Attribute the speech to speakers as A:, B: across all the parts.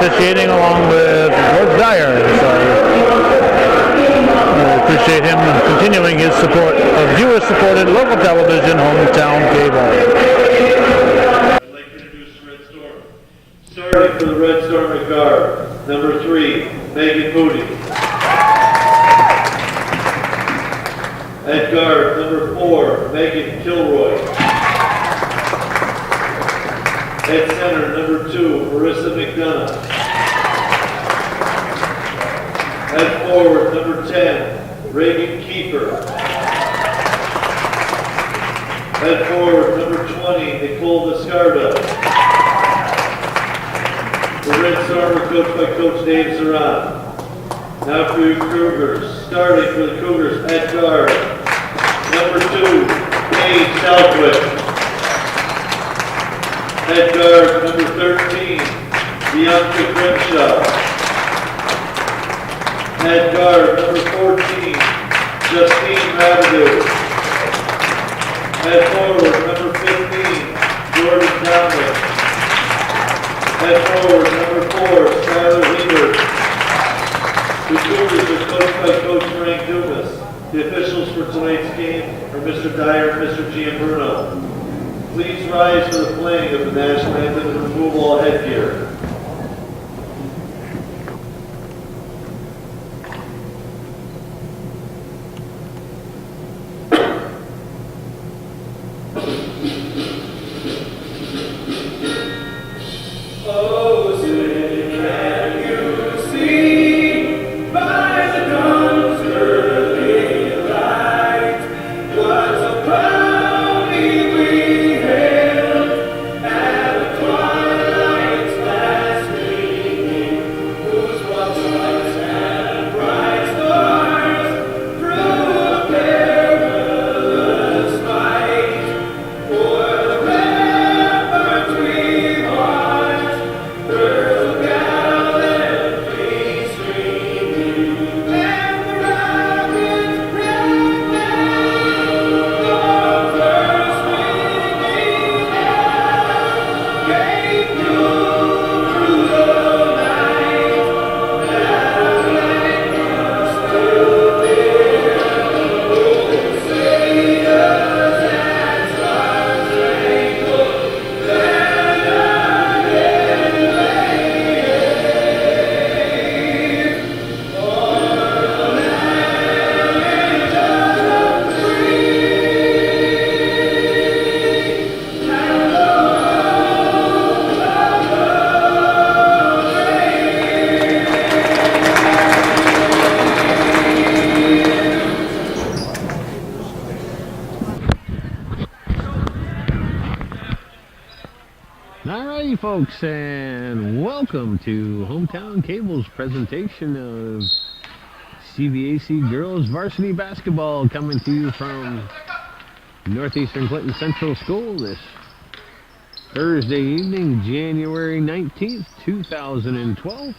A: officiating along with George Dyer. So I appreciate him continuing his support of viewer-supported local television, Hometown Cable.
B: I'd like to introduce the Red Storm. Starting for the Red Storm at guard, number 3, Megan Moody. At guard, number 4, Megan Kilroy. At center, number 2, Marissa McDonough. At forward, number 10, Reagan Kiefer. At forward, number 20, Nicole Viscarda. The Red Storm are coached by Coach Dave Saranac. Now for your Cougars. Starting for the Cougars at guard, number 2, Paige Southwick. At guard, number 13, Bianca Grimshaw. At guard, number 14, Justine Rabideau. At forward, number 15, Jordan Conley. At forward, number 4, Skylar Hebert. The Cougars are coached by Coach Frank Dumas. The officials for tonight's game are Mr. Dyer and Mr. Gianbruno. Please rise for the playing of the national anthem and remove all headgear.
C: Alrighty, folks, and welcome to Hometown Cable's presentation of CVAC Girls Varsity Basketball, coming to you from Northeastern Clinton Central School this Thursday evening, January 19th, 2012.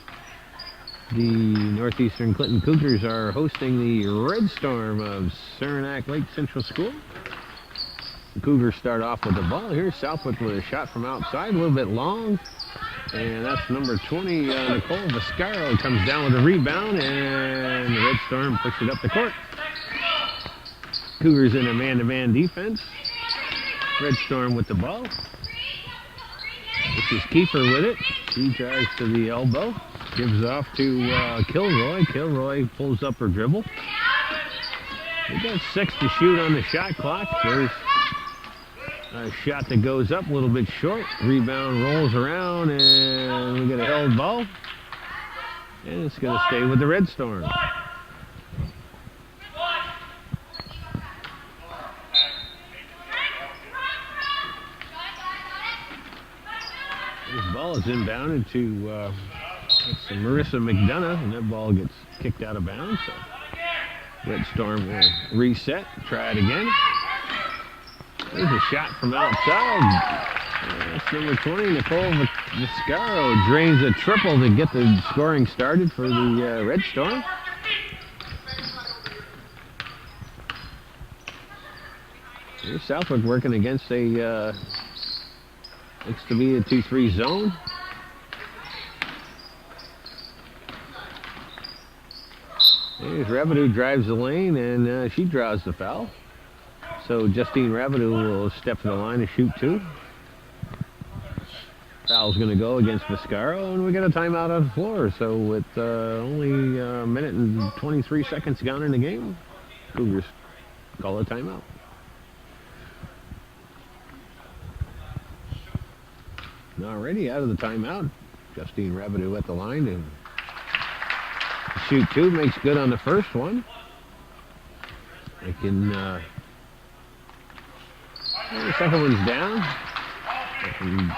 C: The Northeastern Clinton Cougars are hosting the Red Storm of Saranac Lake Central School. The Cougars start off with the ball here. Southwick with a shot from outside, a little bit long. And that's number 20, Nicole Viscaro, comes down with a rebound, and the Red Storm push it up the court. Cougars in a man-to-man defense. Red Storm with the ball. This is Kiefer with it. She drives to the elbow. Gives off to Kilroy. Kilroy pulls up her dribble. We got 6 to shoot on the shot clock. There's a shot that goes up a little bit short. Rebound rolls around, and we get a held ball. And it's going to stay with the Red Storm. This ball is inbounded to Marissa McDonough, and that ball gets kicked out of bounds. So Red Storm will reset, try it again. There's a shot from outside. That's number 20, Nicole Viscaro, drains a triple to get the scoring started for the Red Storm. Here's Southwick working against a, looks to be a 2-3 zone. Here's Revenue drives the lane, and she draws the foul. So Justine Revenue will step to the line to shoot 2. Foul's going to go against Viscaro, and we got a timeout on the floor. So with only a minute and 23 seconds gone in the game, Cougars call a timeout. Already out of the timeout, Justine Revenue at the line, and shoot 2 makes good on the first one. I can the second one's down. I can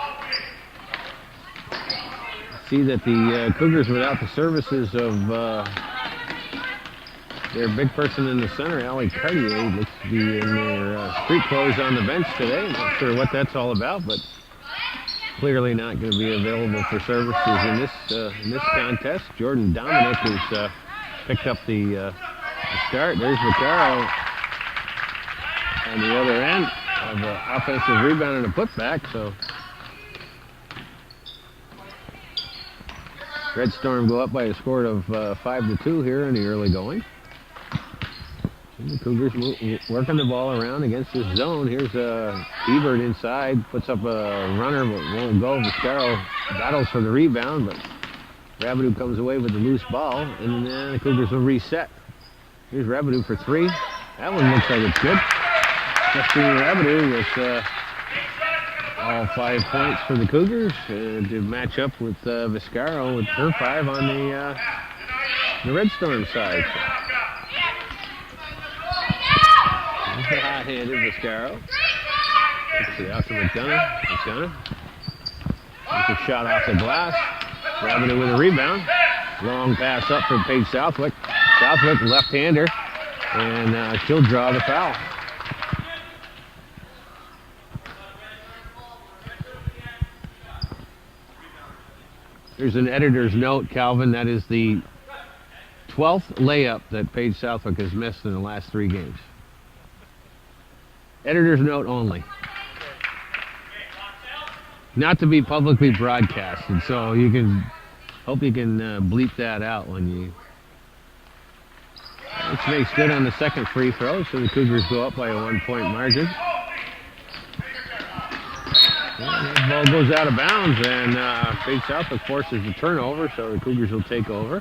C: see that the Cougars, without the services of their big person in the center, Allie Cartier, looks to be in their street clothes on the bench today. Not sure what that's all about, but clearly not going to be available for services in this contest. Jordan Dominic has picked up the start. There's Vaccaro on the other end of the offensive rebound and a putback. So Red Storm go up by a score of 5-2 here in the early going. And the Cougars working the ball around against this zone. Here's Ebert inside, puts up a runner, but won't go. Viscaro battles for the rebound, but Revenue comes away with the loose ball, and then the Cougars will reset. Here's Revenue for 3. That one looks like it's good. Justine Revenue with all 5 points for the Cougars to match up with Viscaro with her 5 on the Red Storm side. High-handed Viscaro. Let's see, out to McDonough. Takes a shot off the glass. Revenue with a rebound. Long pass up for Paige Southwick. Southwick, left-hander, and she'll draw the foul. There's an editor's note, Calvin. That is the 12th layup that Paige Southwick has missed in the last 3 games. Editor's note only. Not to be publicly broadcasted, so you can hope you can bleep that out when you. Which makes good on the second free throw, so the Cougars go up by a 1-point margin. And the ball goes out of bounds, and Paige Southwick forces the turnover, so the Cougars will take over.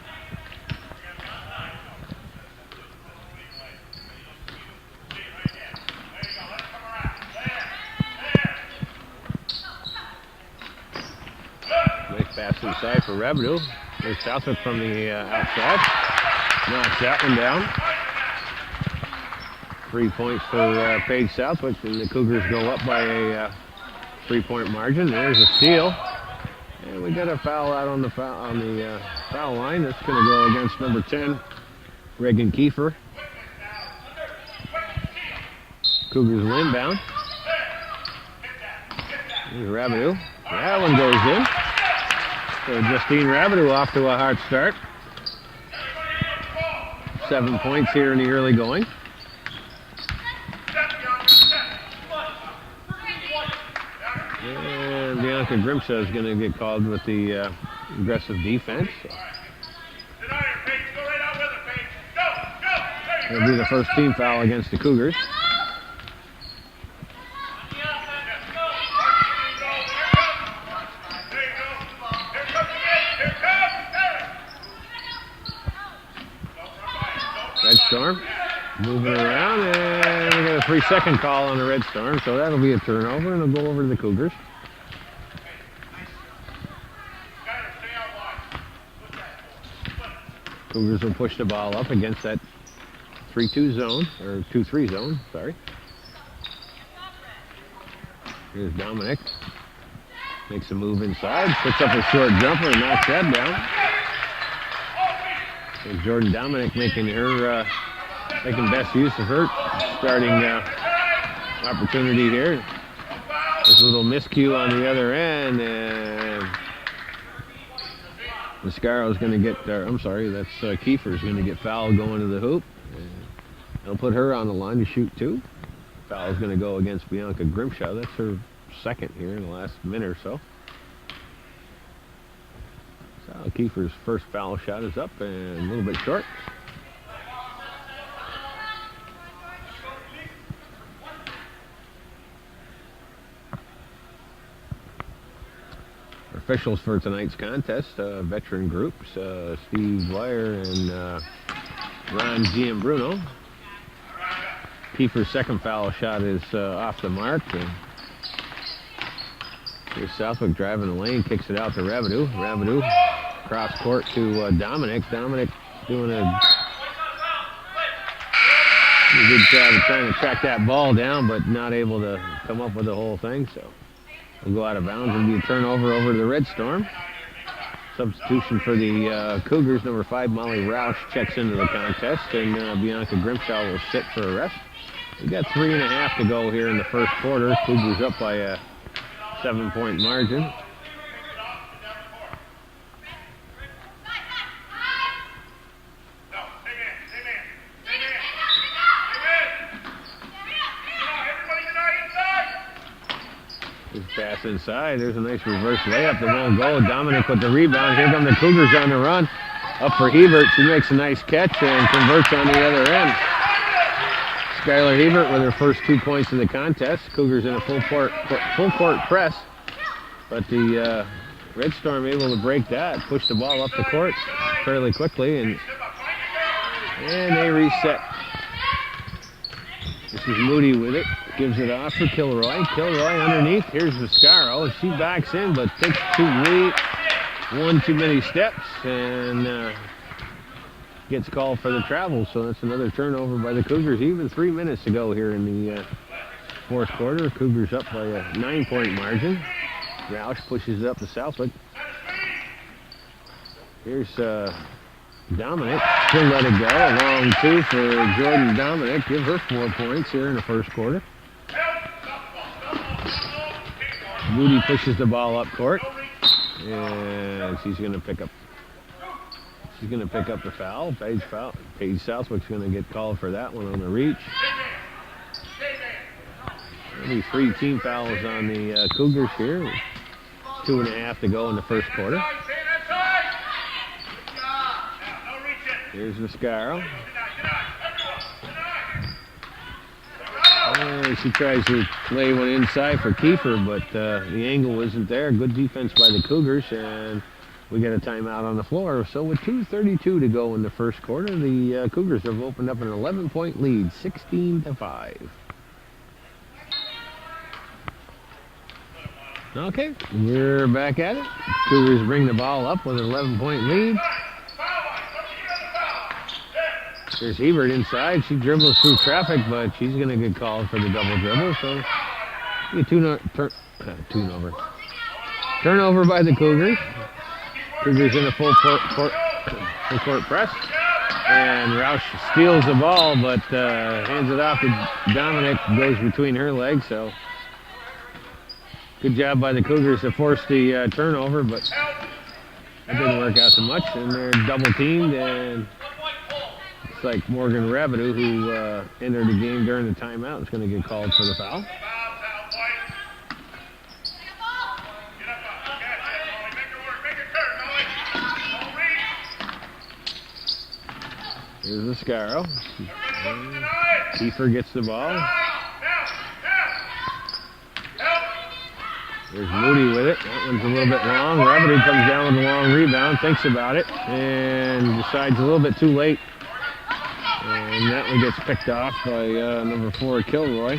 C: Pass inside for Revenue. There's Southwick from the outside. Knocks that one down. 3 points for Paige Southwick, and the Cougars go up by a 3-point margin. There's a steal. And we got a foul out on the foul line. That's going to go against number 10, Reagan Kiefer. Cougars will inbound. There's Revenue. That one goes in. So Justine Revenue off to a hot start. 7 points here in the early going. And Bianca Grimshaw is going to get called with the aggressive defense. It'll be the first team foul against the Cougars. Red Storm moving around, and we got a 3-second call on the Red Storm, so that'll be a turnover, and it'll go over to the Cougars. Cougars will push the ball up against that 3-2 zone, or 2-3 zone, sorry. Here's Dominic. Makes a move inside, puts up a short jumper and knocks that down. And Jordan Dominic making best use of her starting opportunity here. This little miscue on the other end, and Viscaro's going to get, that's Kiefer's going to get fouled going to the hoop. And they'll put her on the line to shoot 2. Foul's going to go against Bianca Grimshaw. That's her second here in the last minute or so. So Kiefer's first foul shot is up and a little bit short. officials for tonight's contest, veteran groups, Steve Dwyer and Ron Giambruno. Kiefer's second foul shot is off the mark. And here's Southwick driving the lane, kicks it out to Rabideau. Rabideau cross court to Dominic. Dominic doing a good job of trying to track that ball down, but not able to come up with the whole thing. So we'll go out of bounds and be a turnover over to the Red Storm. Substitution for the Cougars, number 5, Molly Roush checks into the contest, and Bianca Grimshaw will sit for a rest. We got 3.5 to go here in the first quarter. Cougars up by a 7-point margin. Pass inside. There's a nice reverse layup that won't go. Dominic with the rebound. Here come the Cougars on the run. Up for Hebert. She makes a nice catch and converts on the other end. Skylar Hebert with her first 2 points in the contest. Cougars in a full court press. But the Red Storm able to break that. Push the ball up the court fairly quickly. And they reset. This is Moody with it. Gives it off for Kilroy. Kilroy underneath. Here's Viscaro. She backs in, but takes one too many steps, and gets called for the travel. So that's another turnover by the Cougars. Even 3 minutes to go here in the fourth quarter. Cougars up by a 9-point margin. Roush pushes it up to Southwick. Here's Dominic, she'll let it go. A long 2 for Jordan Dominic. Give her 4 points here in the first quarter. Moody pushes the ball up court, and she's going to pick up. She's going to pick up the foul. Paige Southwick's going to get called for that one on the reach. Only 3 team fouls on the Cougars here. 2.5 to go in the first quarter. Here's Viscaro. She tries to lay one inside for Kiefer, but the angle isn't there. Good defense by the Cougars, and we get a timeout on the floor. So with 2:32 to go in the first quarter, the Cougars have opened up an 11-point lead, 16-5. Okay, we're back at it. Cougars bring the ball up with an 11-point lead. There's Hebert inside. She dribbles through traffic, but she's going to get called for the double dribble. So, turnover by the Cougars. Cougars in a full court press. And Roush steals the ball, but hands it off to Dominic. Goes between her legs. So, good job by the Cougars to force the turnover, but that didn't work out so much. And they're double teamed, and it's like Morgan Rabideau, who entered the game during the timeout, is going to get called for the foul. Here's Viscaro. Kiefer gets the ball. There's Moody with it. That one's a little bit long. Rabideau comes down with a long rebound, thinks about it, and decides a little bit too late. And that one gets picked off by number 4, Kilroy.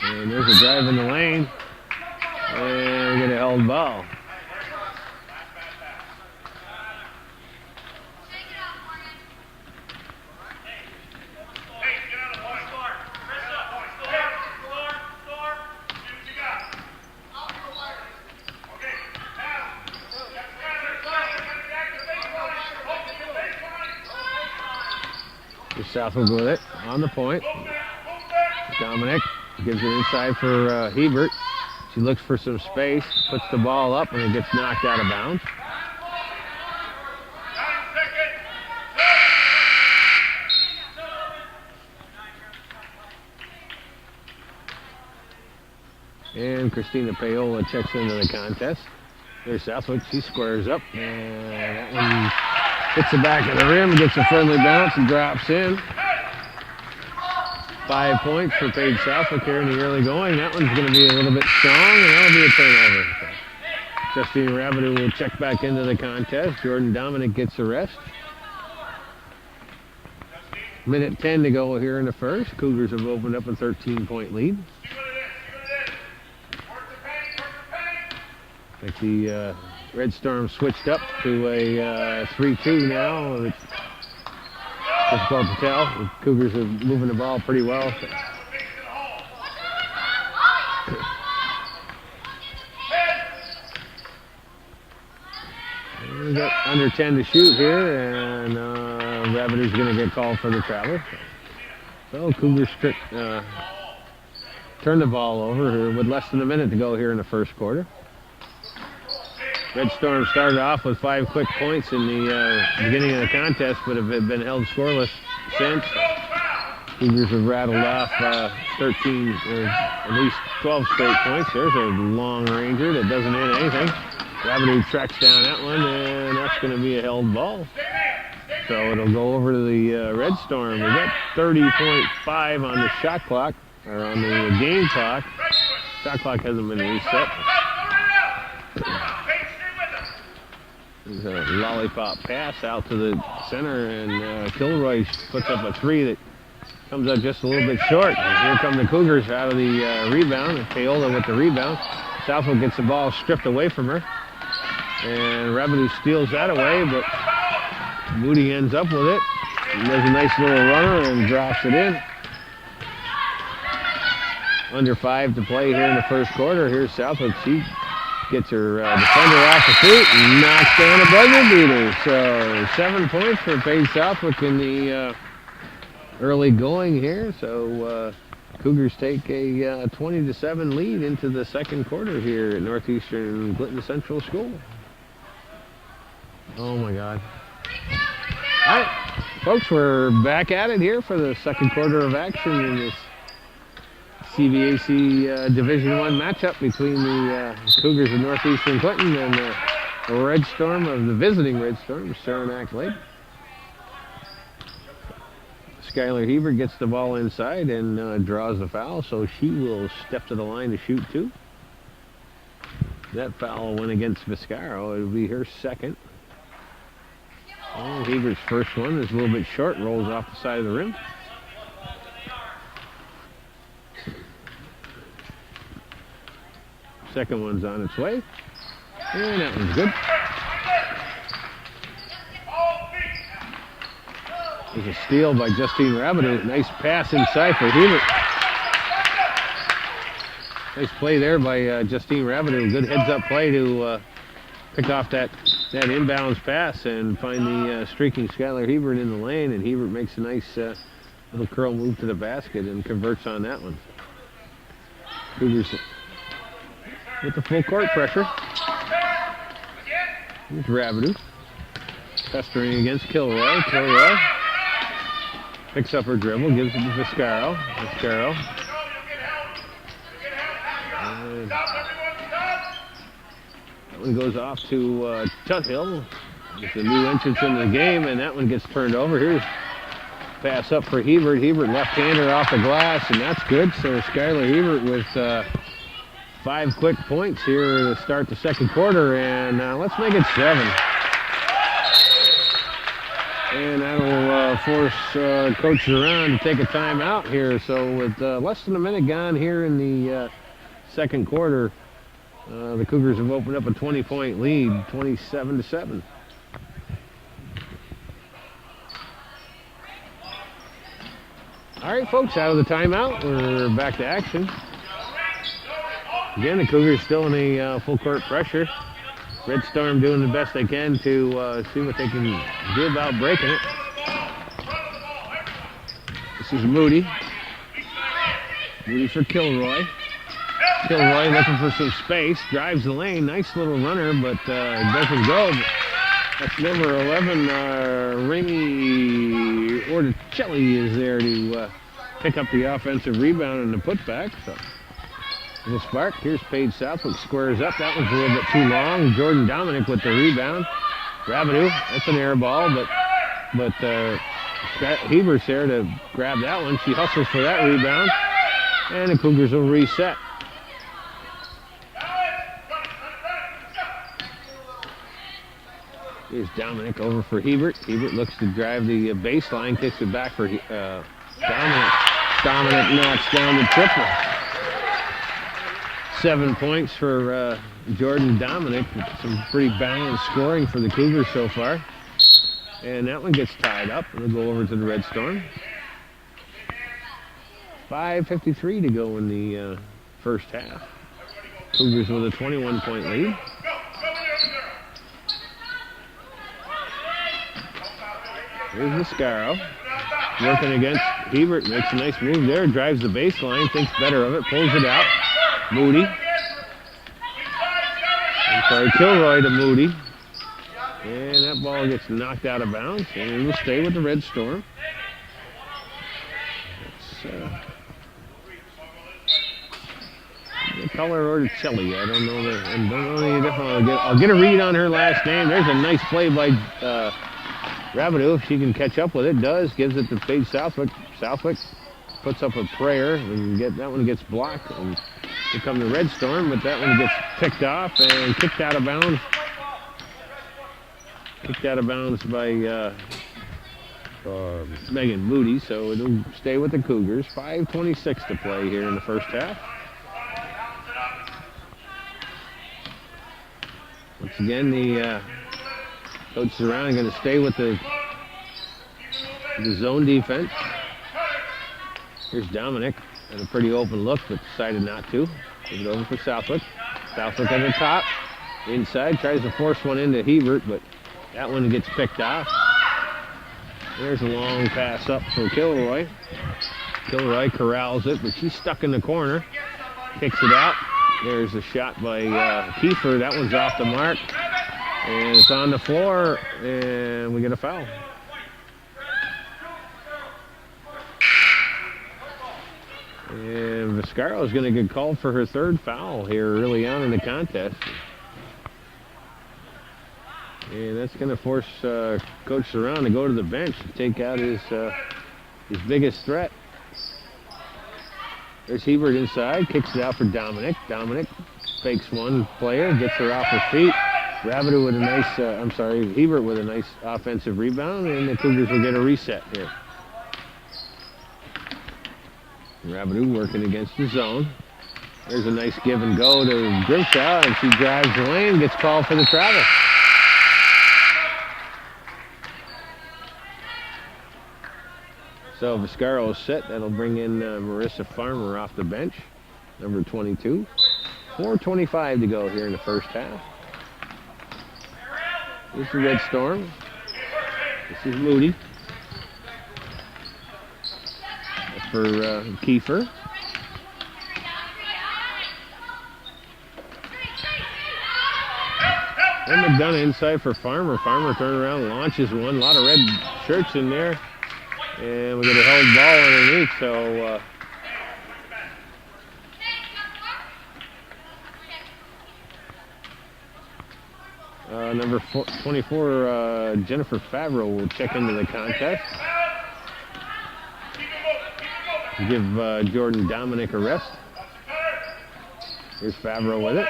C: And there's a drive in the lane. And we get a held ball. Southwood with it on the point. Dominic gives it inside for Hebert. She looks for some space, puts the ball up, and it gets knocked out of bounds. And Christina Paola checks into the contest. There's Southwick. She squares up, and that one hits the back of the rim, gets a friendly bounce, and drops in. 5 points for Paige Southwick here in the early going. That one's going to be a little bit strong, and that'll be a turnover. Justine Rabideau will check back into the contest. Jordan Dominic gets the rest. Minute 10 to go here in the first. Cougars have opened up a 13-point lead. I think the Red Storm switched up to a 3-2 now. It's difficult to tell. The Cougars are moving the ball pretty well. We got under 10 to shoot here, and Rabideau's going to get called for the travel. So Cougars turn the ball over here with less than a minute to go here in the first quarter. Red Storm started off with 5 quick points in the beginning of the contest, but have been held scoreless since. Cougars have rattled off 13 or at least 12 straight points. There's a long ranger that doesn't hit anything. Rabideau tracks down that one, and that's going to be a held ball. So it'll go over to the Red Storm. We got 30.5 on the shot clock, or on the game clock. Shot clock hasn't been reset. There's a lollipop pass out to the center, and Kilroy puts up a 3 that comes up just a little bit short. And here come the Cougars out of the rebound. Paola with the rebound. Southwood gets the ball stripped away from her. And Rabideau steals that away, but Moody ends up with it. He does a nice little runner and drops it in. Under 5 to play here in the first quarter. Here's Southwood. She gets her defender off the feet and knocks down a buzzer beater. So 7 points for Paige Southwick in the early going here. So Cougars take a 20-7 lead into the second quarter here at Northeastern Clinton Central School. Oh my God. All right, folks, we're back at it here for the second quarter of action in this CVAC Division I matchup between the Cougars of Northeastern Clinton and the Red Storm of the visiting Red Storm, Saranac Lake. Skylar Hebert gets the ball inside and draws the foul, so she will step to the line to shoot 2. That foul went against Viscaro. It'll be her second. Oh, Hebert's first one is a little bit short, rolls off the side of the rim. Second one's on its way. And that one's good. There's a steal by Justine Rabideau. Nice pass inside for Hebert. Nice play there by Justine Rabideau. Good heads-up play to pick off that inbounds pass and find the streaking Skylar Hebert in the lane. And Hebert makes a nice little curl move to the basket and converts on that one. Cougars with the full court pressure. Here's Rabideau. Pestering against Kilroy. Kilroy picks up her dribble, gives it to Viscaro. Viscaro. That one goes off to Tuthill. It's a new entrance into the game, and that one gets turned over. Here's pass up for Hebert. Hebert left-hander off the glass, and that's good. So Skylar Hebert with 5 quick points here to start the second quarter, and let's make it 7. And that'll force Coach Duran to take a timeout here. So with less than a minute gone here in the second quarter, the Cougars have opened up a 20-point lead, 27-7. All right, folks, out of the timeout, we're back to action. Again, the Cougars still in a full court pressure. Red Storm doing the best they can to see what they can do about breaking it. This is Moody. Moody for Kilroy. Kilroy looking for some space. Drives the lane. Nice little runner, but it doesn't go. That's number 11, Remy Orticelli is there to pick up the offensive rebound and the putback. So. Little spark. Here's Paige Southwick, squares up. That one's a little bit too long. Jordan Dominic with the rebound. Rabideau, that's an air ball, but Hebert's there to grab that one. She hustles for that rebound, and the Cougars will reset. Here's Dominic over for Hebert. Hebert looks to drive the baseline, kicks it back for Dominic. Dominic knocks down the triple. 7 points for Jordan Dominic. Some pretty balanced scoring for the Cougars so far. And that one gets tied up. It'll go over to the Red Storm. 5:53 to go in the first half. Cougars with a 21-point lead. Here's Mascaro. Working against Hebert. Makes a nice move there. Drives the baseline. Thinks better of it. Pulls it out. Moody. Kilroy to Moody. And that ball gets knocked out of bounds. And it will stay with the Red Storm. It's Color Orticelli. I don't know any different. I'll get a read on her last name. There's a nice play by Rabideau. If she can catch up with it, does. Gives it to Paige Southwick. Southwick puts up a prayer. And that one gets blocked. And here come the Red Storm, but that one gets picked off and kicked out of bounds. Kicked out of bounds by Megan Moody, so it'll stay with the Cougars. 5:26 to play here in the first half. Once again, the coaches around are going to stay with the zone defense. Here's Dominic. Had a pretty open look, but decided not to. Give it over for Southwick. Southwick on the top. Inside, tries to force one into Hebert, but that one gets picked off. There's a long pass up for Kilroy. Kilroy corrals it, but she's stuck in the corner. Kicks it out. There's a shot by Kiefer. That one's off the mark. And it's on the floor, and we get a foul. And Viscaro is going to get called for her third foul here early on in the contest. And that's going to force Coach Saran to go to the bench to take out his biggest threat. There's Hebert inside, kicks it out for Dominic. Dominic fakes one player, gets her off her feet. Rabideau with a nice, Hebert with a nice offensive rebound, and the Cougars will get a reset here. Rabideau working against the zone. There's a nice give and go to Grimshaw, and she drives the lane, gets called for the travel. So Viscaro is set. That'll bring in Marissa Farmer off the bench, number 22. 4:25 to go here in the first half. This is the Red Storm. This is Moody. For Kiefer. And McDonough inside for Farmer. Farmer turns around, launches one. A lot of red shirts in there. And we get a held ball underneath, so number 24, Jennifer Favreau will check into the contest. Give Jordan Dominic a rest. Here's Favreau with it.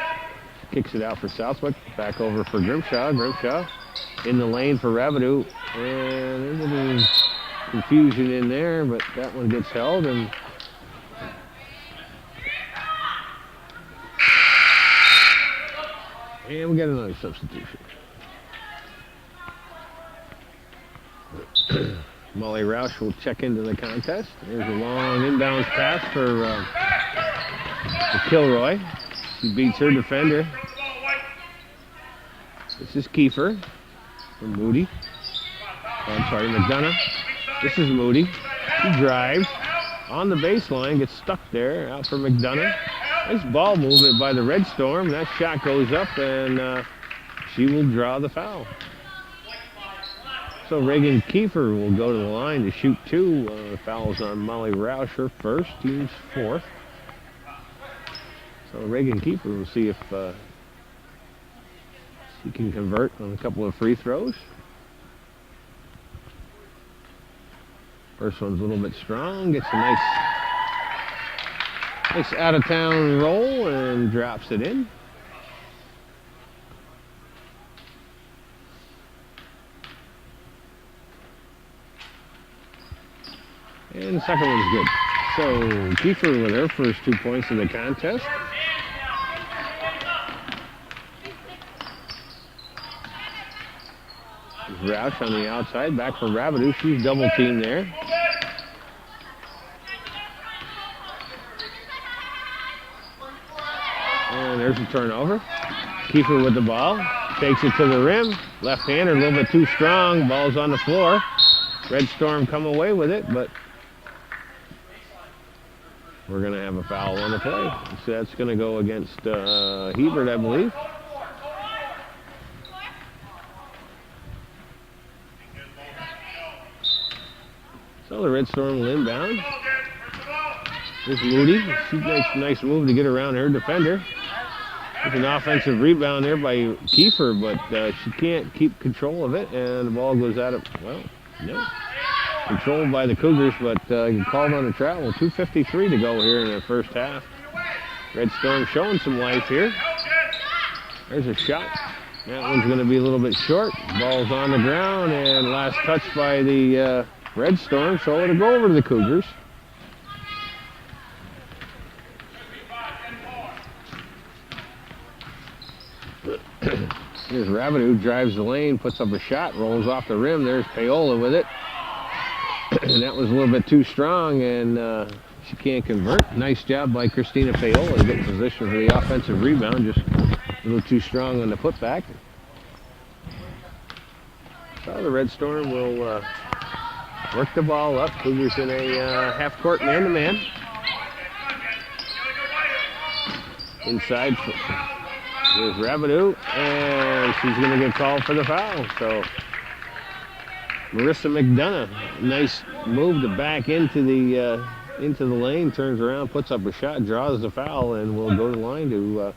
C: Kicks it out for Southwick. Back over for Grimshaw. Grimshaw in the lane for Rabideau. And there's a little confusion in there, but that one gets held. And we got another substitution. Molly Roush will check into the contest. There's a long inbounds pass for Kilroy. She beats her defender. This is Kiefer from Moody. McDonough. This is Moody. She drives on the baseline, gets stuck there, out for McDonough. Nice ball movement by the Red Storm. That shot goes up, and she will draw the foul. So Reagan Kiefer will go to the line to shoot two. Fouls on Molly Roush, her first, team's fourth. So Reagan Kiefer will see if she can convert on a couple of free throws. First one's a little bit strong, gets a nice out-of-town roll and drops it in. And the second one's good. So Kiefer with her first 2 points in the contest. Roush on the outside, back for Rabideau. She's double teamed there. And there's a turnover. Kiefer with the ball, takes it to the rim. Left hander, a little bit too strong. Ball's on the floor. Red Storm come away with it, but we're going to have a foul on the play. So that's going to go against Hebert, I believe. So the Red Storm will inbound. There's Moody. She makes a nice move to get around her defender. There's an offensive rebound there by Kiefer, but she can't keep control of it, and the ball goes out of, well, no. Controlled by the Cougars, but called on a travel. 2:53 to go here in the first half. Red Storm showing some life here. There's a shot. That one's going to be a little bit short. Ball's on the ground, and last touch by the Red Storm, so it'll go over to the Cougars. Here's Rabideau, drives the lane, puts up a shot, rolls off the rim. There's Paola with it. And that was a little bit too strong, and she can't convert. Nice job by Christina Paola to get in position for the offensive rebound. Just a little too strong on the putback. So the Red Storm will work the ball up. Cougars in a half-court man-to-man. Inside, here's Rabideau, and she's going to get called for the foul. So Marissa McDonough, nice move to back into the lane, turns around, puts up a shot, draws the foul, and will go to the line to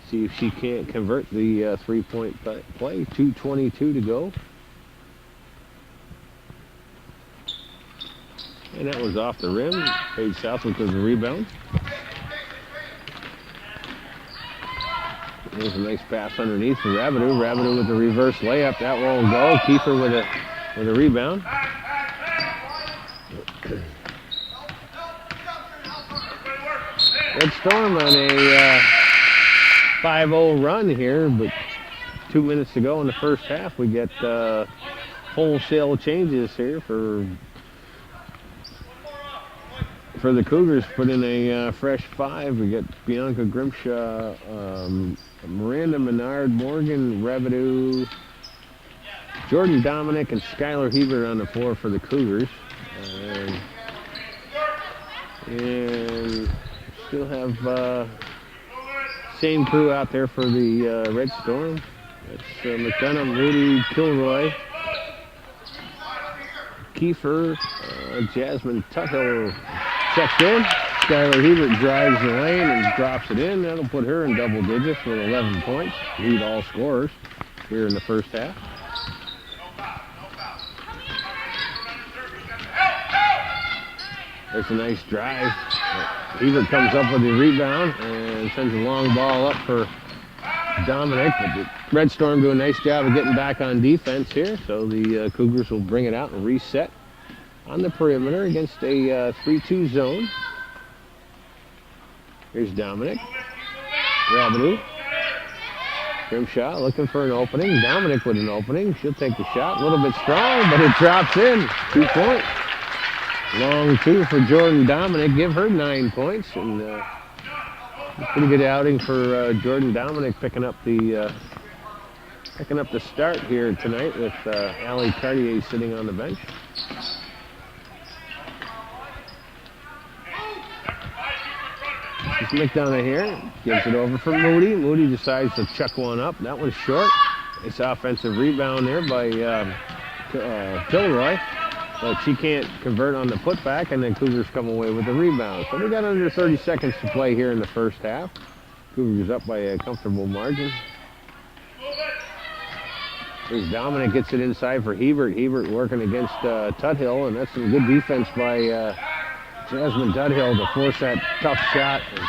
C: see if she can't convert the three-point play. 2:22 to go. And that was off the rim. Paige Southwick with the rebound. There's a nice pass underneath for Rabideau. Rabideau with the reverse layup. That won't go. Kiefer with a rebound. Red Storm on a 5-0 run here, but 2 minutes to go in the first half. We get wholesale changes here for the Cougars. Put in a fresh 5. We get Bianca Grimshaw, Miranda Menard, Morgan Rabideau, Jordan Dominic, and Skylar Hebert on the floor for the Cougars. And still have same crew out there for the Red Storm. It's McDonough, Moody, Kilroy, Kiefer, Jasmine Tuthill checked in. Skylar Hebert drives the lane and drops it in. That'll put her in double digits with 11 points. Lead all scorers here in the first half. There's a nice drive. Hebert comes up with the rebound and sends a long ball up for Dominic. But the Red Storm do a nice job of getting back on defense here. So the Cougars will bring it out and reset on the perimeter against a 3-2 zone. Here's Dominic. Rabideau. Grimshaw looking for an opening. Dominic with an opening. She'll take the shot. A little bit strong, but it drops in. 2 points. Long 2 for Jordan Dominic. Give her 9 points. And pretty good outing for Jordan Dominic picking up the start here tonight with Allie Cartier sitting on the bench. It's McDonough here. Gives it over for Moody. Moody decides to chuck one up. That one's short. It's offensive rebound there by Kilroy. But she can't convert on the putback, and then Cougars come away with the rebound. So we got under 30 seconds to play here in the first half. Cougars up by a comfortable margin. Here's Dominic, gets it inside for Hebert. Hebert working against Tuthill, and that's some good defense by Jasmine Tuthill to force that tough shot. And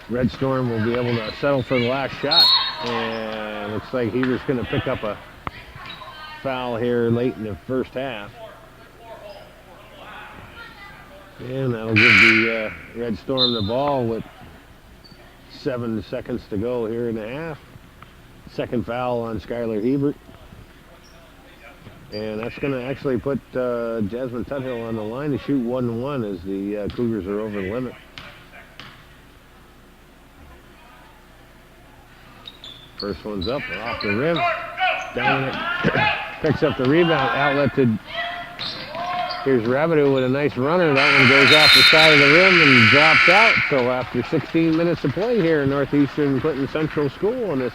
C: Red Storm will be able to settle for the last shot. And looks like Hebert's going to pick up a foul here late in the first half. And that'll give the Red Storm the ball with 7 seconds to go here in the half. Second foul on Skylar Hebert. And that's going to actually put Jasmine Tuthill on the line to shoot 1-1 as the Cougars are over the limit. First one's up, off the rim. Dominic picks up the rebound, outlet to, here's Rabideau with a nice runner. That one goes off the side of the rim and drops out. So after 16 minutes of play here in Northeastern Clinton Central School on this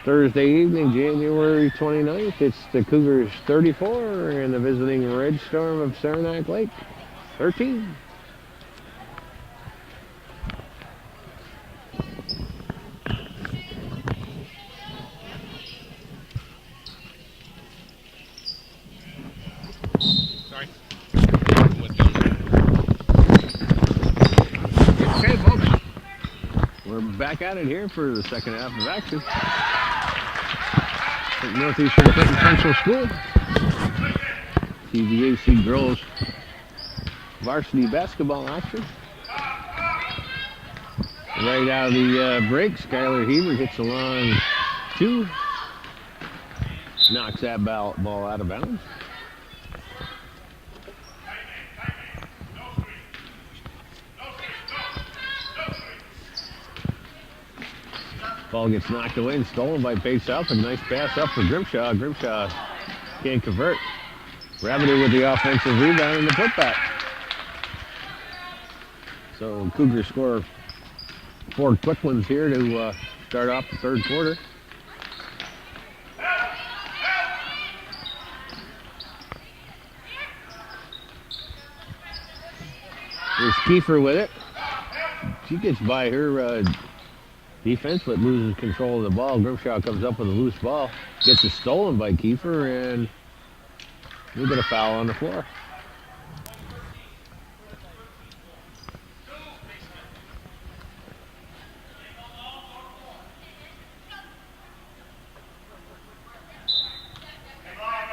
C: Thursday evening, January 29th, it's the Cougars 34 and the visiting Red Storm of Saranac Lake 13. Okay, folks, we're back at it here for the second half of action at Northeastern Clinton Central School. CVAC girls varsity basketball action. Right out of the break, Skylar Hebert hits a long two, knocks that ball out of bounds. Ball gets knocked away and stolen by Pace South. A nice pass up for Grimshaw. Grimshaw can't convert. Rabideau with the offensive rebound and the putback. So Cougars score 4 quick ones here to start off the third quarter. Here's Kiefer with it. She gets by her defense, but loses control of the ball. Grimshaw comes up with a loose ball. Gets it stolen by Kiefer, and we get a foul on the floor.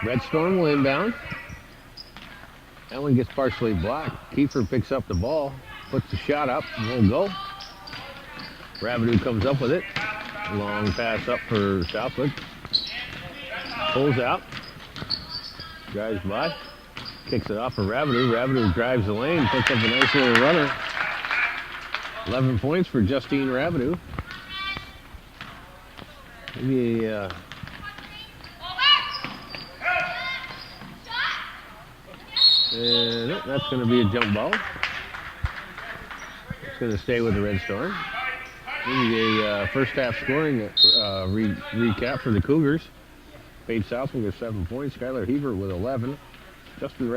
C: Red Storm will inbound. That one gets partially blocked. Kiefer picks up the ball, puts the shot up, and will go. Rabideau comes up with it. Long pass up for Southwood. Pulls out. Drives by. Kicks it off for Rabideau. Rabideau drives the lane. Puts up a nice little runner. 11 points for Justine Rabideau. Maybe and that's going to be a jump ball. It's going to stay with the Red Storm. Maybe a first half scoring recap for the Cougars. Paige Southwood with 7 points. Skylar Hebert with 11. Justine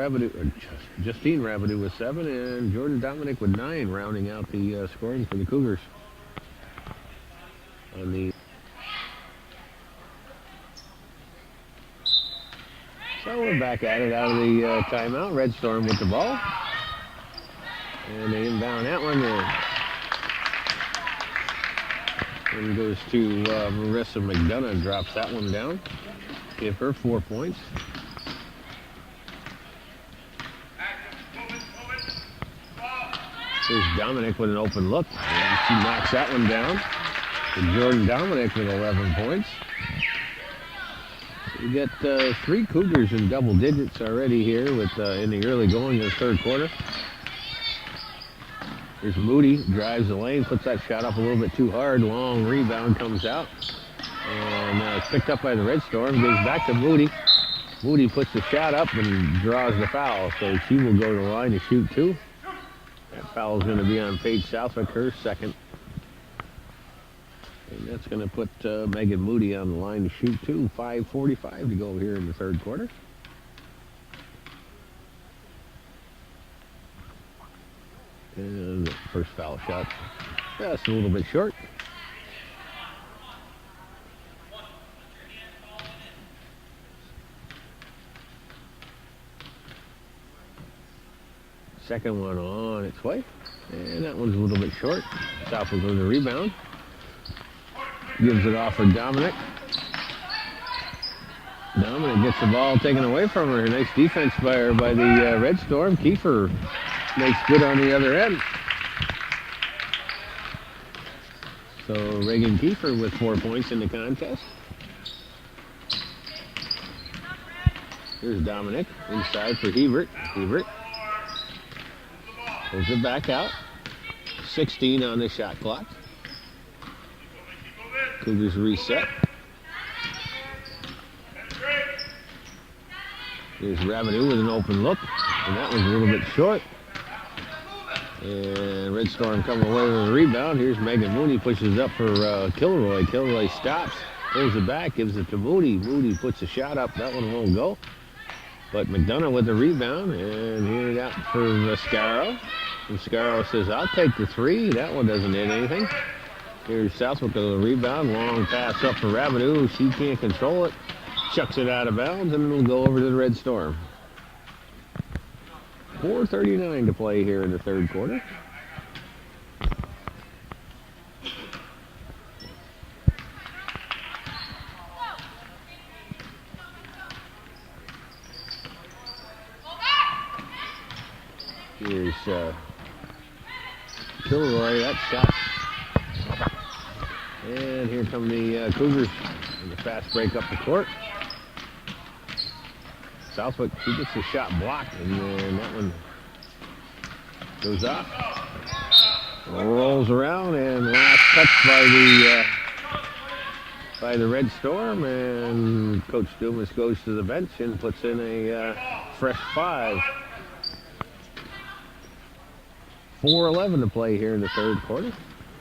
C: Rabideau with 7. And Jordan Dominic with 9, rounding out the scoring for the Cougars. So we're back at it out of the timeout. Red Storm with the ball. And they inbound that one. And goes to Marissa McDonough and drops that one down. Give her 4 points. Here's Dominic with an open look. And she knocks that one down. And Jordan Dominic with 11 points. We got 3 Cougars in double digits already here with in the early going of the third quarter. Here's Moody, drives the lane, puts that shot up a little bit too hard. Long rebound comes out. And it's picked up by the Red Storm. Goes back to Moody. Moody puts the shot up and draws the foul. So she will go to the line to shoot 2. That foul is going to be on Paige Southwick, her second. And that's going to put Megan Moody on the line to shoot 2. 5:45 to go here in the third quarter. And the first foul shot just a little bit short. Second one on its way. And that one's a little bit short. South will go to the rebound. Gives it off for Dominic. Dominic gets the ball taken away from her. Nice defense by her by the Red Storm. Kiefer makes good on the other end. So Reagan Kiefer with 4 points in the contest. Here's Dominic inside for Hebert. Hebert pulls it back out. 16 on the shot clock. Cougars reset. Here's Rabideau with an open look, and that was a little bit short. And Red Storm coming away with a rebound. Here's Megan Mooney, pushes up for Kilroy. Kilroy stops, pulls it back, gives it to Moody. Moody puts a shot up. That one won't go. But McDonough with the rebound, and here it out for Viscaro. Viscaro says, I'll take the three. That one doesn't hit anything. Here's Southwick with a rebound. Long pass up for Rabideau. She can't control it. Chucks it out of bounds, and it'll go over to the Red Storm. 4:39 to play here in the third quarter. Here's Kilroy, that shot. And here come the Cougars in the fast break up the court. Southwick, she gets the shot blocked, and then that one goes off. Rolls around, and last touch by the Red Storm, and Coach Dumas goes to the bench and puts in a fresh 5. 4:11 to play here in the third quarter.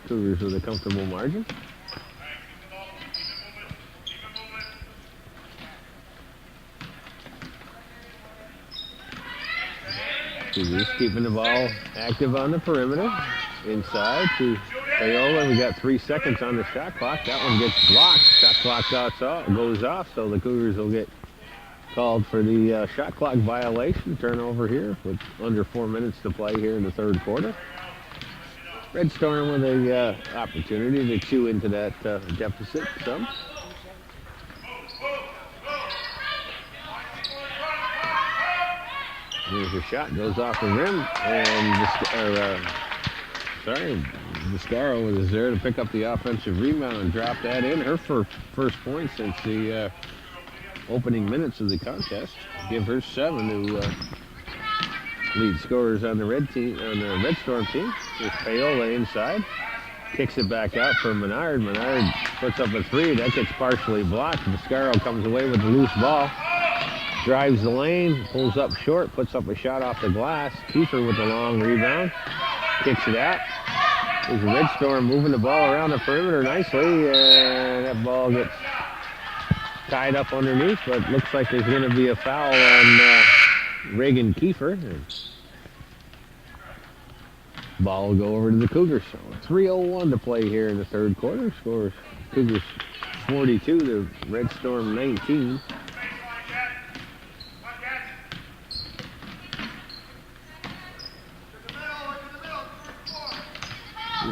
C: Cougars with a comfortable margin. Cougars keeping the ball active on the perimeter. Inside to Payola. We got 3 seconds on the shot clock. That one gets blocked. Shot clock goes off, so the Cougars will get called for the shot clock violation. Turnover here with under 4 minutes to play here in the third quarter. Red Storm with a opportunity to chew into that deficit some. Here's a shot, goes off the rim, and Viscaro was there to pick up the offensive rebound and drop that in. Her first point since the opening minutes of the contest. Give her 7 to lead scorers on the Red Storm team. Here's Payola inside, kicks it back out for Menard. Menard puts up a 3. That gets partially blocked. Viscaro comes away with the loose ball. Drives the lane, pulls up short, puts up a shot off the glass. Kiefer with the long rebound, kicks it out. There's the Red Storm moving the ball around the perimeter nicely, and that ball gets tied up underneath, but looks like there's going to be a foul on Reagan Kiefer. Ball will go over to the Cougars. So 3:01 to play here in the third quarter. Scores Cougars 42 to Red Storm 19.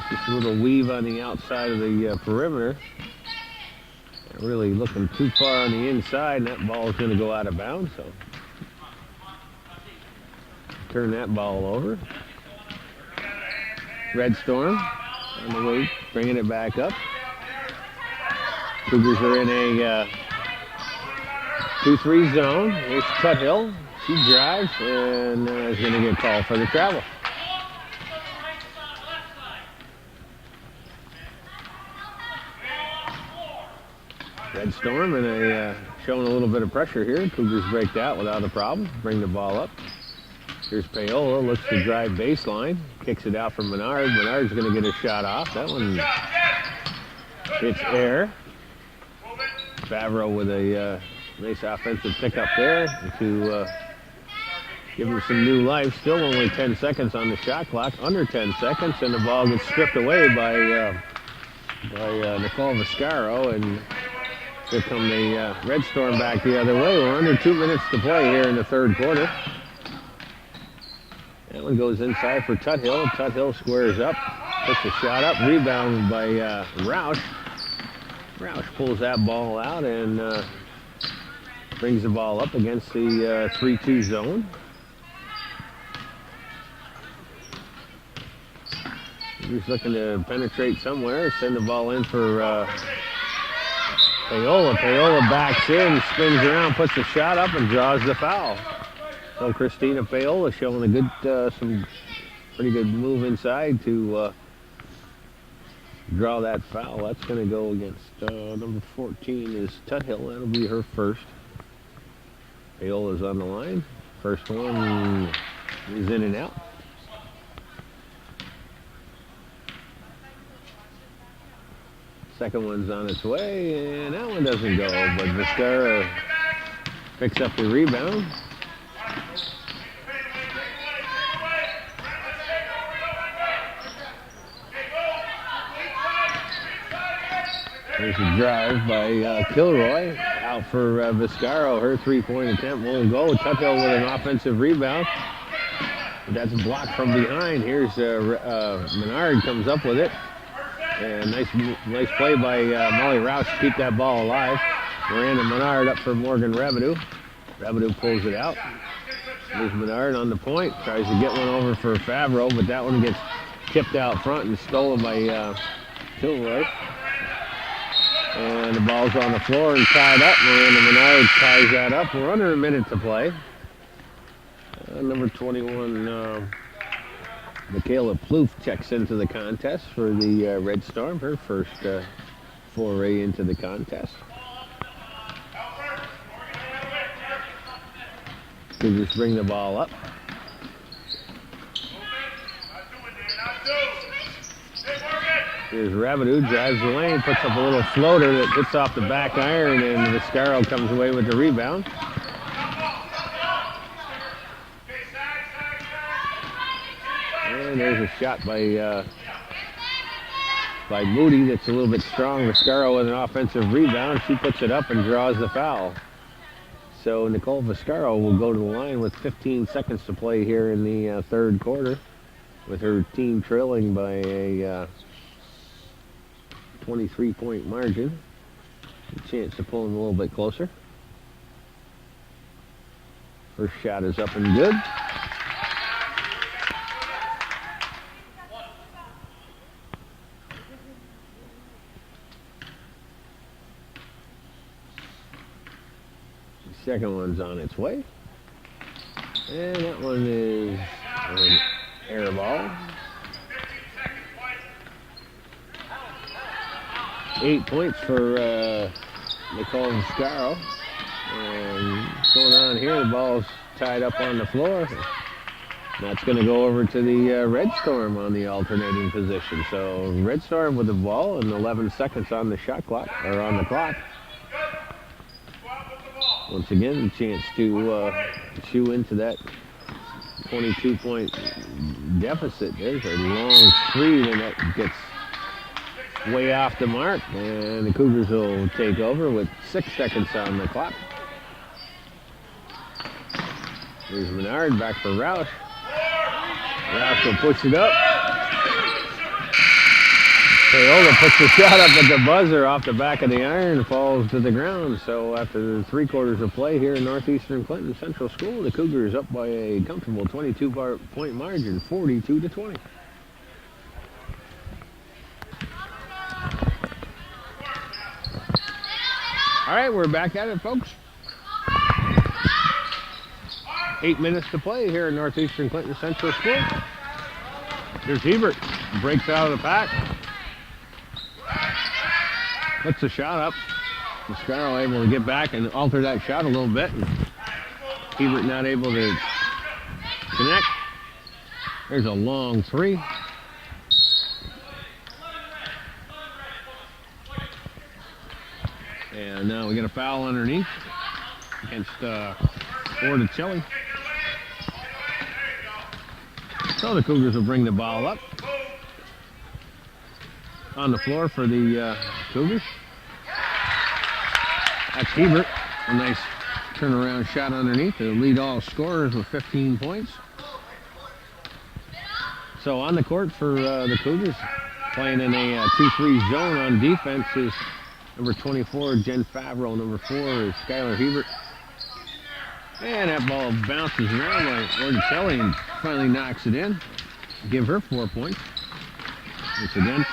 C: Just a little weave on the outside of the perimeter. Not really looking too far on the inside, and that ball is going to go out of bounds. So turn that ball over. Red Storm on the way, bringing it back up. Cougars are in a 2-3 zone. Here's Tuthill. She drives and is going to get called for the travel. Red Storm and showing a little bit of pressure here. Cougars break out without a problem. Bring the ball up. Here's Payola, looks to drive baseline. Kicks it out from Menard. Menard's going to get a shot off. That one hits air. Favreau with a nice offensive pickup there to give him some new life. Still only 10 seconds on the shot clock. Under 10 seconds, and the ball gets stripped away by Nicole Viscaro, and here come the Red Storm back the other way. We're under 2 minutes to play here in the third quarter. That one goes inside for Tuthill. Tuthill squares up, puts a shot up, rebound by Roush. Roush pulls that ball out and brings the ball up against the 3-2 zone. He's looking to penetrate somewhere. Send the ball in for Paola. Paola backs in, spins around, puts a shot up, and draws the foul. So Christina Paola showing a good, some pretty good move inside to draw that foul. That's going to go against number 14 is Tuthill. That'll be her first. Paola's on the line. First one is in and out. Second one's on its way, and that one doesn't go, but Vizcara picks up the rebound. There's a drive by Kilroy. Out for Vizcara. Her three-point attempt won't go. Tuthill with an offensive rebound. That's blocked from behind. Here's Menard comes up with it. And nice play by Molly Roush to keep that ball alive. Miranda Menard up for Morgan Revenue. Revenue pulls it out. There's Menard on the point. Tries to get one over for Favreau, but that one gets tipped out front and stolen by Kilroy. And the ball's on the floor and tied up. Miranda Menard ties that up. We're under a minute to play. Number 21, Michaela Plouffe checks into the contest for the Red Storm. Her first foray into the contest. Cougars bring the ball up. Here's Revenue, drives the lane, puts up a little floater that hits off the back iron, and Vizcara comes away with the rebound. And there's a shot by Moody that's a little bit strong. Vizcara with an offensive rebound. She puts it up and draws the foul. So Nicole Vizcara will go to the line with 15 seconds to play here in the third quarter, with her team trailing by a 23-point margin. A chance to pull them a little bit closer. First shot is up and good. Second one's on its way. And that one is an air ball. 8 points for Nicole Vizcara. And going on here, the ball's tied up on the floor. That's going to go over to the Red Storm on the alternating position. So Red Storm with the ball and 11 seconds on the shot clock, or on the clock. Once again, a chance to chew into that 22-point deficit. There's a long three, and that gets way off the mark. And the Cougars will take over with 6 seconds on the clock. Here's Menard, back for Roush. Roush will push it up. Paola puts the shot up at the buzzer off the back of the iron and falls to the ground. So after 3 quarters of play here in Northeastern Clinton Central School, the Cougars up by a comfortable 22-point margin, 42-20. All right, we're back at it, folks. 8 minutes to play here in Northeastern Clinton Central School. Here's Hebert, breaks out of the pack. Puts the shot up. Vizcara able to get back and alter that shot a little bit. And Hebert not able to connect. There's a long three. And now we get a foul underneath against Orticelli. So the Cougars will bring the ball up. On the floor for the Cougars. That's Hebert. A nice turnaround shot underneath to lead all scorers with 15 points. So on the court for the Cougars, playing in a 2-3 zone on defense is number 24, Jen Favreau. Number 4 is Skylar Hebert. And that ball bounces around like Orticelli and finally knocks it in. Give her 4 points. Once again,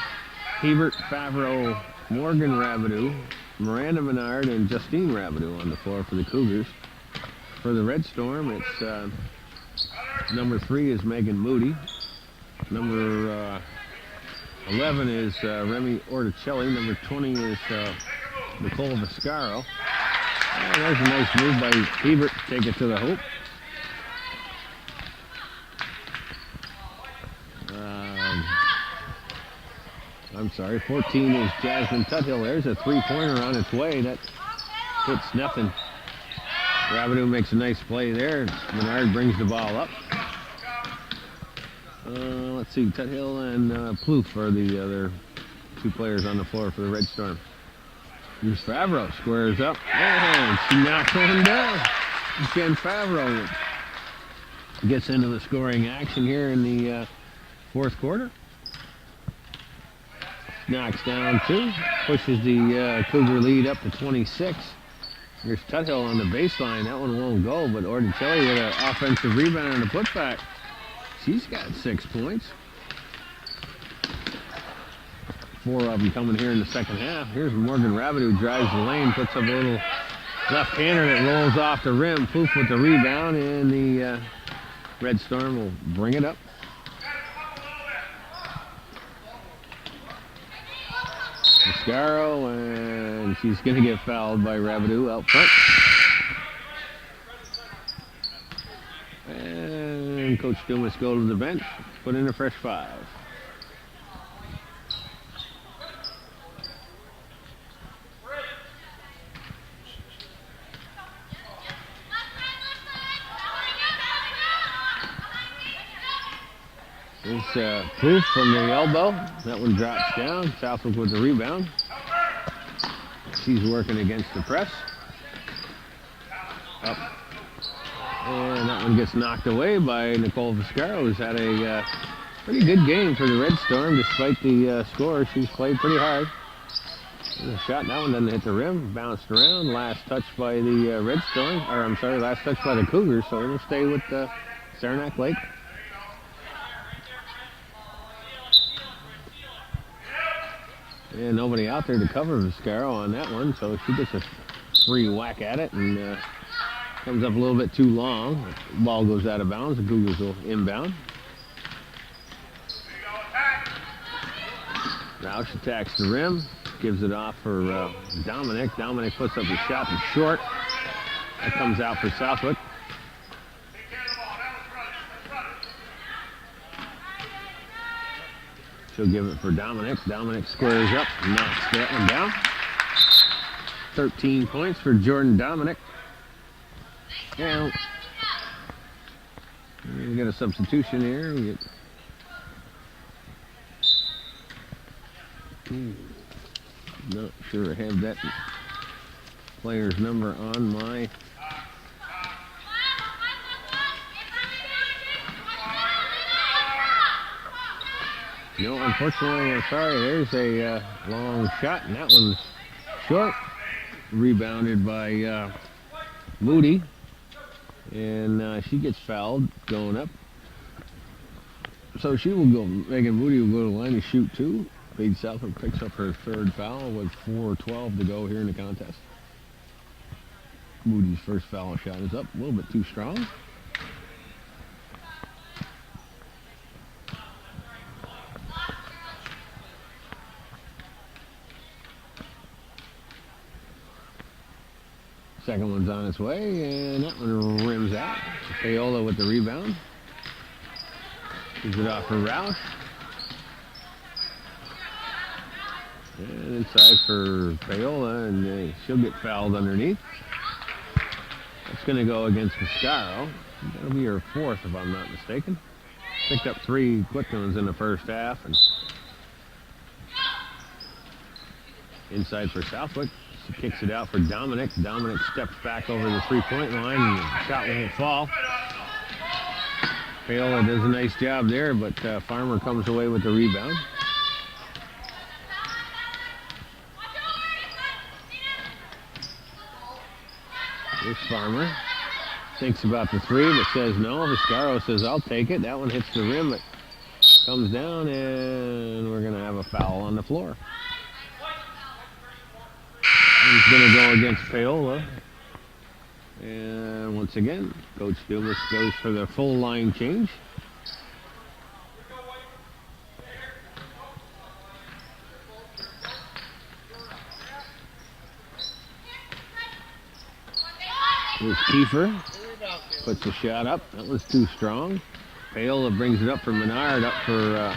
C: Hebert, Favreau, Morgan Rabideau, Miranda Menard, and Justine Rabideau on the floor for the Cougars. For the Red Storm, it's number 3 is Megan Moody. Number 11 is Remy Orticelli. Number 20 is Nicole Viscaro. And there's a nice move by Hebert to take it to the hoop. I'm sorry, 14 is Jasmine Tuthill. There's a three-pointer on its way. That hits nothing. Rabideau makes a nice play there. Menard brings the ball up. Let's see, Tuthill and Plouffe are the other 2 players on the floor for the Red Storm. Here's Favreau, squares up, and she knocks one down. Jen Favreau gets into the scoring action here in the fourth quarter. Knocks down 2, pushes the Cougar lead up to 26. Here's Tuthill on the baseline. That one won't go, but Orticelli with an offensive rebound and a putback. She's got 6 points. 4 of them coming here in the second half. Here's Morgan Rabideau, drives the lane, puts up a little left-hander that rolls off the rim. Poof with the rebound, and the Red Storm will bring it up. Viscaro, and she's going to get fouled by Rabideau out front. And Coach Dumas go to the bench, put in a fresh 5. There's Plouffe from the elbow. That one drops down. Southwick with the rebound. She's working against the press. Up. And that one gets knocked away by Nicole Viscaro, who's had a pretty good game for the Red Storm. Despite the score, she's played pretty hard. There's a shot. That one doesn't hit the rim. Bounced around. Last touch by the Red Storm. Or, I'm sorry, last touch by the Cougars. So it'll stay with Saranac Lake. And nobody out there to cover Viscaro on that one, so she gets a free whack at it and comes up a little bit too long. The ball goes out of bounds. The Cougars will inbound. Roush attacks the rim, gives it off for Dominic. Dominic puts up a shot that's short. That comes out for Southwick. She'll give it for Dominic. Dominic squares up, knocks that one down. 13 points for Jordan Dominic. And we get a substitution here. We get, not sure I have that player's number on my. No, unfortunately, I'm sorry. There's a long shot, and that one's short. Rebounded by Moody. And she gets fouled going up. So she will go, Megan Moody will go to the line to shoot 2. Paige Southwick picks up her 3rd foul with 4:12 to go here in the contest. Moody's first foul shot is up, a little bit too strong. Second one's on its way, and that one rims out. Paola with the rebound. Gives it off for Roush. And inside for Paola, and she'll get fouled underneath. That's going to go against Viscaro. That'll be her 4th, if I'm not mistaken. Picked up 3 quick ones in the first half. And inside for Southwick. She kicks it out for Dominic. Dominic steps back over the 3-point line, and the shot won't fall. Paola does a nice job there, but Farmer comes away with the rebound. Here's Farmer. Thinks about the 3, but says no. Viscaro says, I'll take it. That one hits the rim, but comes down, and we're going to have a foul on the floor. He's going to go against Paola. And once again, Coach Dumas goes for the full line change. Here's Kiefer. Puts the shot up. That was too strong. Paola brings it up for Menard, up for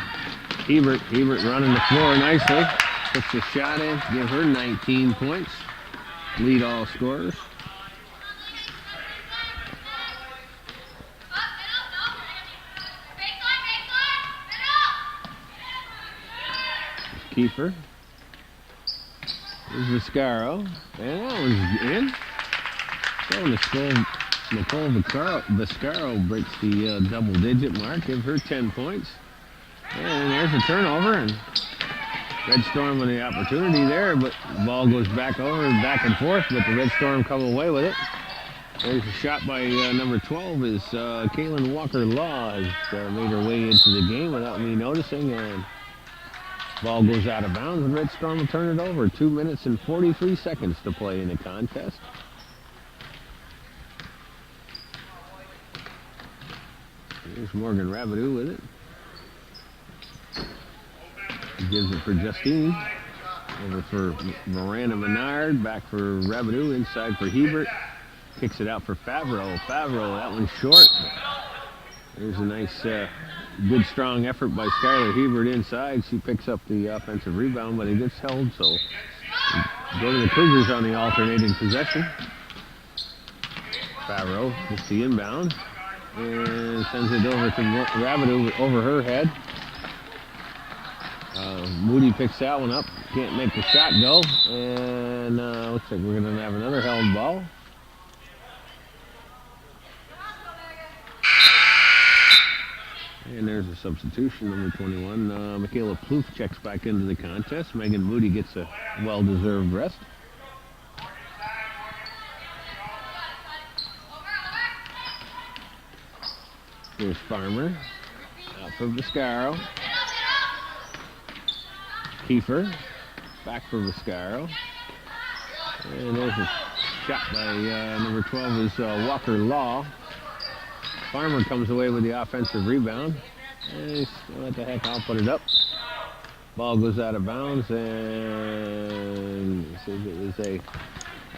C: Hebert. Hebert running the floor nicely. Puts the shot in. Give her 19 points. Lead all scorers. Kiefer. There's Viscaro. And that one's in. So Nicole Viscaro breaks the double-digit mark. Give her 10 points. And there's a turnover. And Red Storm with the opportunity there, but the ball goes back and forth, but the Red Storm come away with it. There's a shot by number 12 as Kaylin Walker-Law has made her way into the game without me noticing, and ball goes out of bounds, and Red Storm will turn it over. 2 minutes and 43 seconds to play in the contest. Here's Morgan Rabideau with it. He gives it for Justine. Over for Miranda Menard. Back for Rabideau. Inside for Hebert. Kicks it out for Favreau. Favreau, that one's short. There's a nice, good strong effort by Skylar Hebert inside. She picks up the offensive rebound, but it gets held, so go to the Cougars on the alternating possession. Favreau gets the inbound and sends it over to Rabideau over her head. Moody picks that one up. Can't make the shot go. And looks like we're going to have another held ball. And there's a substitution, number 21. Michaela Plouffe checks back into the contest. Megan Moody gets a well-deserved rest. Here's Farmer. Out for Viscaro. Kiefer. Back for Viscaro. And there's a shot by number 12 is Walker-Law. Farmer comes away with the offensive rebound. And what the heck, I'll put it up. Ball goes out of bounds, and it was a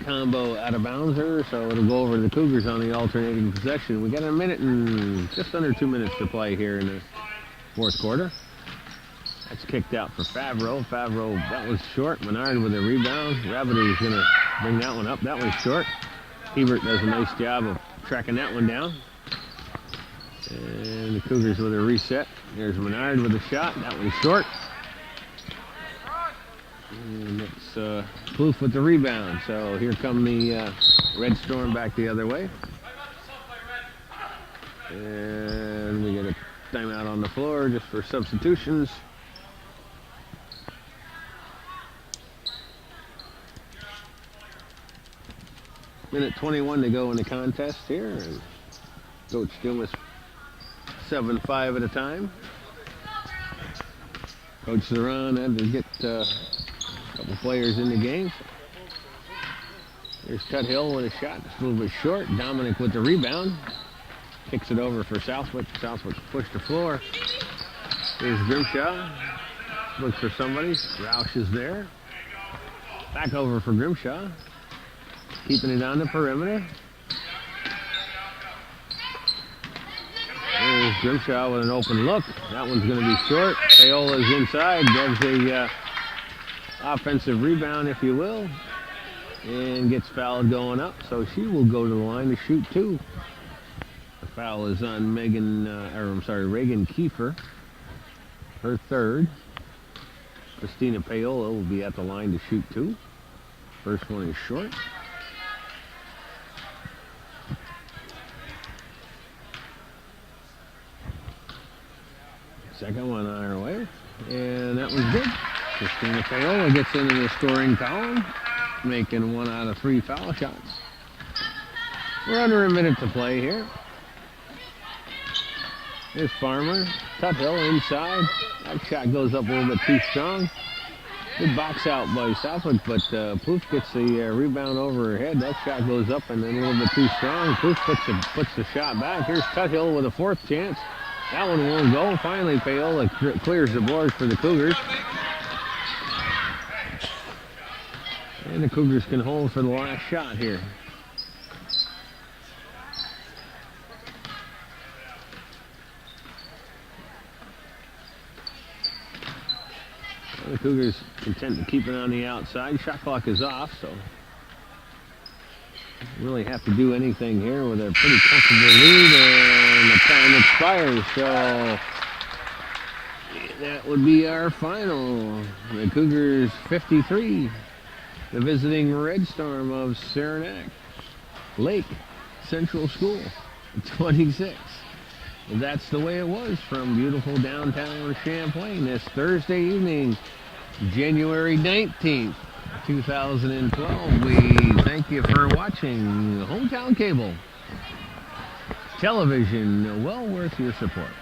C: combo out of bounds, so it'll go over to the Cougars on the alternating possession. We got a minute and just under 2 minutes to play here in the fourth quarter. That's kicked out for Favreau. Favreau, that was short. Menard with a rebound. Rabideau is going to bring that one up. That one's short. Hebert does a nice job of tracking that one down. And the Cougars with a reset. There's Menard with a shot. That one's short. And it's Plouffe with the rebound. So here come the Red Storm back the other way. And we get a timeout on the floor just for substitutions. Minute 21 to go in the contest here. And Coach Dumas 7-5 at a time. Coach Saran had to get a couple players in the game. There's Tuthill with a shot. It's a little bit short. Dominic with the rebound. Kicks it over for Southwick. Southwick pushed the floor. Here's Grimshaw. Looks for somebody. Roush is there. Back over for Grimshaw. Keeping it on the perimeter. There's Grimshaw with an open look. That one's going to be short. Paola's inside. Gives a offensive rebound, if you will. And gets fouled going up. So she will go to the line to shoot two. The foul is on Reagan Kiefer. Her third. Christina Paola will be at the line to shoot two. First one is short. Second one on her way. And that was good. Christina Paola gets into the scoring column, making 1 out of 3 foul shots. We're under a minute to play here. Here's Farmer. Tuthill inside. That shot goes up a little bit too strong. Good box out by Southwick, but Plouffe gets the rebound over her head. That shot goes up and then a little bit too strong. Plouffe puts the shot back. Here's Tuthill with a fourth chance. That one won't go. Finally, Paola clears the boards for the Cougars. And the Cougars can hold for the last shot here. The Cougars content to keep it on the outside. Shot clock is off, so really have to do anything here with a pretty comfortable lead, and the time expires. So that would be our final. The Cougars 53, the visiting Red Storm of Saranac Lake Central School 26. And that's the way it was from beautiful downtown Champlain this Thursday evening, January 19th, 2012. We thank you for watching Hometown Cable Television, well worth your support.